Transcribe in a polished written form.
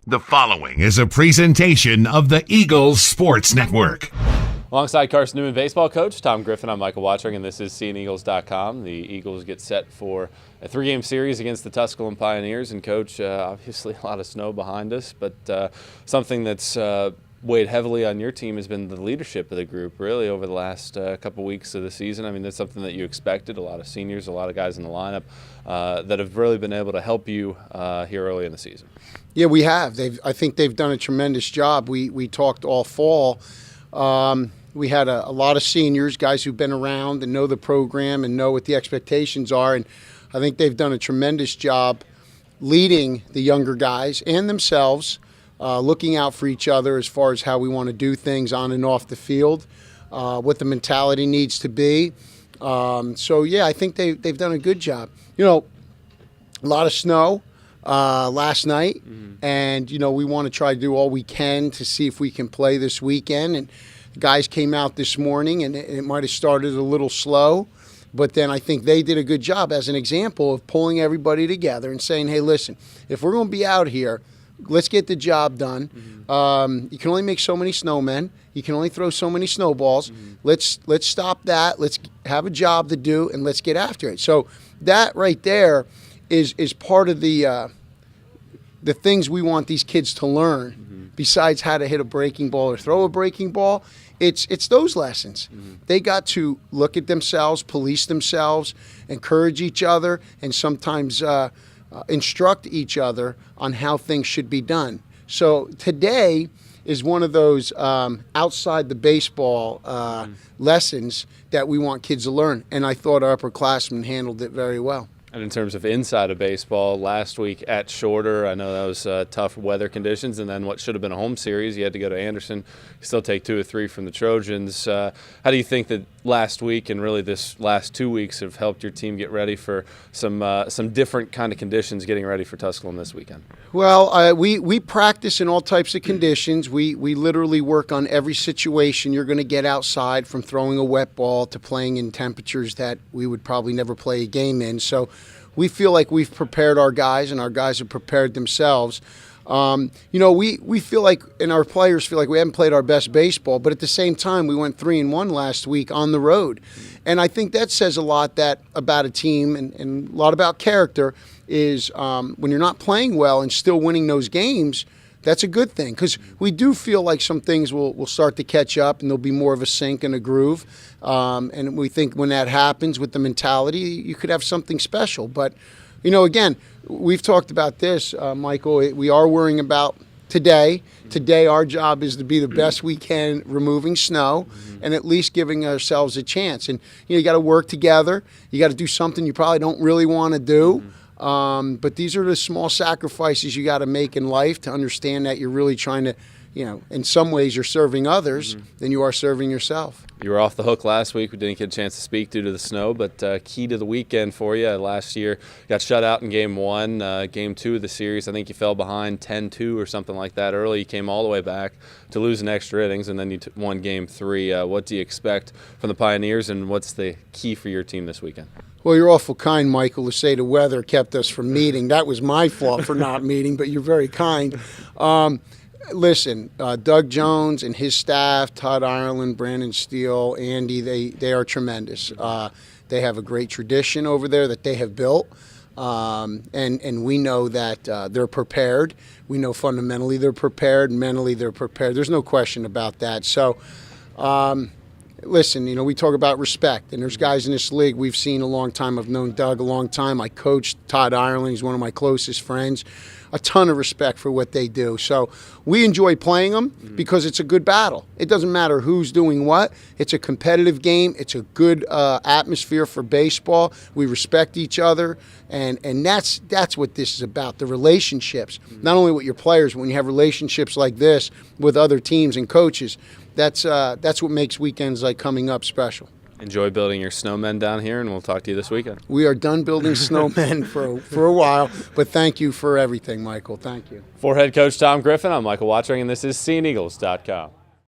The following is a presentation of the Eagles Sports Network. Alongside Carson-Newman baseball coach Tom Griffin, I'm Michael Watchering, and this is SeeingEagles.com. The Eagles get set for a three-game series against the Tusculum Pioneers. And, Coach, obviously a lot of snow behind us, but something that's weighed heavily on your team has been the leadership of the group, really, over the last couple weeks of the season. I mean, that's something that you expected. A lot of seniors, a lot of guys in the lineup that have really been able to help you here early in the season. Yeah, we have. I think they've done a tremendous job. We talked all fall. We had a lot of seniors, guys who've been around and know the program and know what the expectations are. And I think they've done a tremendous job leading the younger guys and themselves, looking out for each other as far as how we want to do things on and off the field, what the mentality needs to be. I think they've done a good job. You know, a lot of snow last night, and, we want to try to do all we can to see if we can play this weekend. And the guys came out this morning, and it might have started a little slow, but then I think they did a good job as an example of pulling everybody together and saying, hey, listen, if we're going to be out here, let's get the job done. You can only make so many snowmen. You can only throw so many snowballs. Let's stop that. Let's have a job to do, and let's get after it. So that right there is part of the things we want these kids to learn. Besides how to hit a breaking ball or throw a breaking ball, it's those lessons. They got to look at themselves, police themselves, encourage each other, and sometimes instruct each other on how things should be done. So today is one of those outside the baseball lessons that we want kids to learn, and I thought our upperclassmen handled it very well. And in terms of inside of baseball, last week at Shorter, I know that was tough weather conditions, and then what should have been a home series, you had to go to Anderson. You still take 2 or 3 from the Trojans. How do you think that last week and really this last 2 weeks have helped your team get ready for some different kind of conditions, getting ready for Tusculum this weekend? Well, we practice in all types of conditions. We literally work on every situation you're going to get outside, from throwing a wet ball to playing in temperatures that we would probably never play a game in. So we feel like we've prepared our guys, and our guys have prepared themselves. We feel like, and our players feel like we haven't played our best baseball, but at the same time, we went 3-1 last week on the road. And I think that says a lot about a team and a lot about character is when you're not playing well and still winning those games, that's a good thing, because we do feel like some things will start to catch up and there'll be more of a sync and a groove. And we think when that happens with the mentality, you could have something special. But, again, we've talked about this, Michael. We are worrying about today. Today, our job is to be the best we can removing snow and at least giving ourselves a chance. And, you got to work together. You got to do something you probably don't really want to do. But these are the small sacrifices you got to make in life to understand that you're really trying to, in some ways you're serving others than you are serving yourself. You were off the hook last week. We didn't get a chance to speak due to the snow, but key to the weekend for you. Last year, got shut out in Game 1. Game 2 of the series, I think you fell behind 10-2 or something like that early. You came all the way back to lose in extra innings, and then you won Game 3. What do you expect from the Pioneers, and what's the key for your team this weekend? Well, you're awful kind, Michael, to say the weather kept us from meeting. That was my fault for not meeting, but you're very kind. Listen, Doug Jones and his staff, Todd Ireland, Brandon Steele, Andy, they are tremendous. They have a great tradition over there that they have built, and we know that they're prepared. We know fundamentally they're prepared, mentally they're prepared. There's no question about that. So, listen, we talk about respect, and there's guys in this league we've seen a long time. I've known Doug a long time. I coached Todd Ireland. He's one of my closest friends. A ton of respect for what they do. So we enjoy playing them because it's a good battle. It doesn't matter who's doing what. It's a competitive game. It's a good atmosphere for baseball. We respect each other, and that's what this is about, the relationships. Not only with your players, but when you have relationships like this with other teams and coaches, that's what makes weekends like coming up special. Enjoy building your snowmen down here, and we'll talk to you this weekend. We are done building snowmen for a while, but thank you for everything, Michael. Thank you. For head coach Tom Griffin, I'm Michael Watchering, and this is SeeingEagles.com.